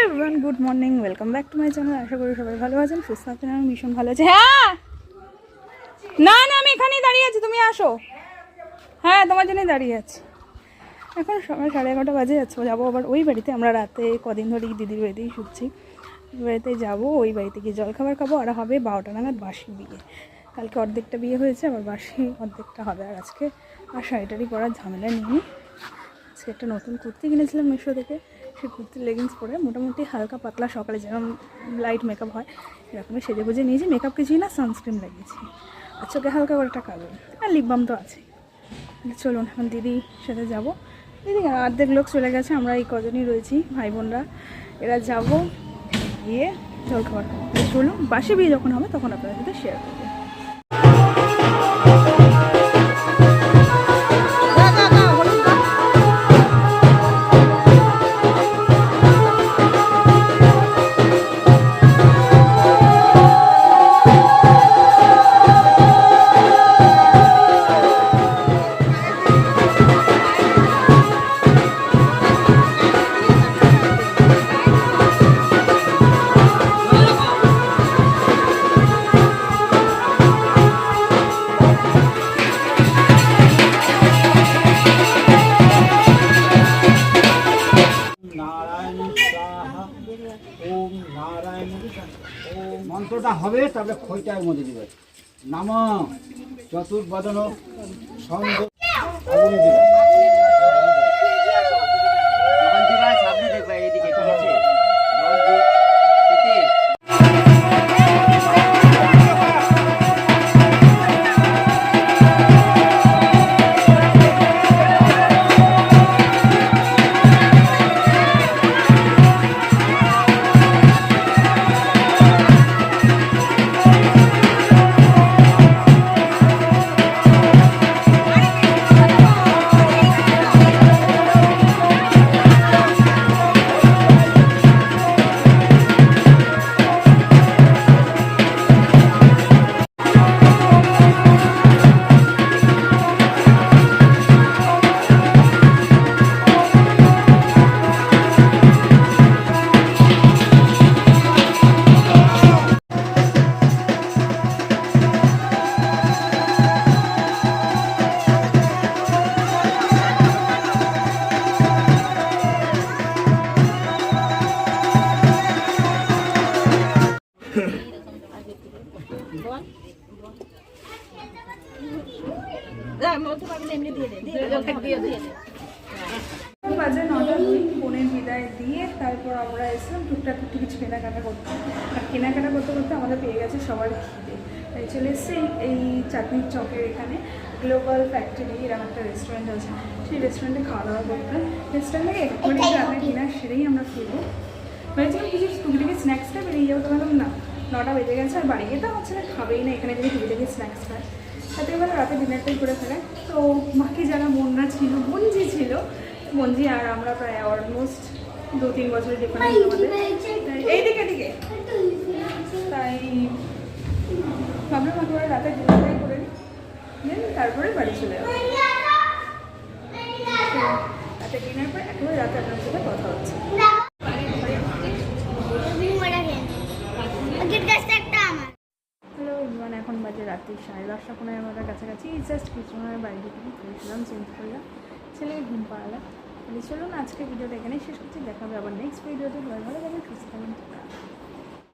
Everyone, good morning, welcome back to my channel. আশা করি সবাই ভালো আছেন, সুস্থ আছেন। আমি ভীষণ ভালো আছি। হ্যাঁ, না না, আমি এখানেই দাঁড়িয়ে আছি, তুমি আসো। হ্যাঁ, তোমার জন্যই দাঁড়িয়ে আছি। এখন সকাল 11:30 বাজে, যাবো আবার ওই বাড়িতে। আমরা রাতে কদিন ধরেই দিদির বাড়িতেই শুচ্ছি। ওই বাড়িতে যাবো, ওই বাড়িতে গিয়ে জলখাবার খাবো। আর হবে 12টা নাগাদ বাসি বিয়ে। কালকে অর্ধেকটা বিয়ে হয়েছে, আবার বাসি অর্ধেকটা হবে। আর আজকে আর শাড়িটারি পরার ঝামেলা নিয়ে আজকে একটা নতুন কুর্তি কিনেছিলাম মিশো থেকে। সেই কুর্তির লেগিংস পরে মোটামুটি হালকা পাতলা সকালে যেরকম লাইট মেকআপ হয় এরকমই সেজে গুজে নিয়েছি। মেকআপ কিছুই না, সানস্ক্রিন লাগিয়েছি, আর চোখে হালকা করে একটা কালো, আর লিপ বাম তো আছে। চলুন এখন দিদির সাথে যাবো। দিদি অর্ধেক লোক চলে গেছে, আমরা এই কজনই রয়েছি ভাই বোনরা। এরা যাবো গিয়ে জলখাবার খাবো। চলুন, বাসি বিয়ে যখন হবে তখন আপনাদের সাথে শেয়ার করবো। মন্ত্রটা হবে, তারপরে খইটার মধ্যে দিবে। নাম চতুর্বদন ছন্দ আগুনে দিবে। যখন দিবা সামনে দেখবা, এইদিকে ঠিক আছে। বাজে 9:02, বোনের বিদায় দিয়ে তারপর আমরা এসলাম টুকটাক কিছু কেনাকাটা করতে। আর কেনাকাটা করতে করতে আমাদের পেয়ে গেছে সবার খিদে, তাই চলে এসছে এই চাটনির চকের এখানে গ্লোবাল ফ্যাক্টরি এরকম একটা রেস্টুরেন্ট আছে। সেই রেস্টুরেন্টে খাওয়া দাওয়া করতে। রেস্টুরেন্টে একটুখানি রান্না কিনা সেরেই আমরা ফিরবো। ভেবেছিলাম কিছু টুকিটাকি স্ন্যাক্সটা বেরিয়ে যাবো, তোমার না 9টা বেজে গেছে। আর বাড়ি গিয়ে তো আমার ছেলে খাবেই না, এখানে যদি টুকিটাকি স্ন্যাক্স খায়। তাতে এবার রাতে ডিনারটাই করে ফেলে। তো বাকি যারা বোনরা ছিল, মঞ্জি ছিল, মঞ্জি আর আমরা প্রায় অলমোস্ট 2-3 বছরের ডিফারেন্স আমাদের। এইদিকে দিকে তাই ভাবলাম একেবারে রাতে ডিনারটাই করে নিই, তারপরে বাড়ি চলে যাবো। রাতে ডিনার পরে একেবারে রাতে আপনার সাথে কথা হচ্ছে। হ্যালো, এখন বাজে রাত্রি 10:30 আমাদের কাছাকাছি। জাস্ট কিছুক্ষণের বাড়ি থেকে করেছিলাম, চেঞ্জ করলাম, ছেলেকে ঘুম পাড়ালাম। চলুন আজকে ভিডিওটা এখানেই শেষ করছি। দেখা হবে আবার নেক্সট ভিডিওতে। ভালো থাকবেন, সুস্থ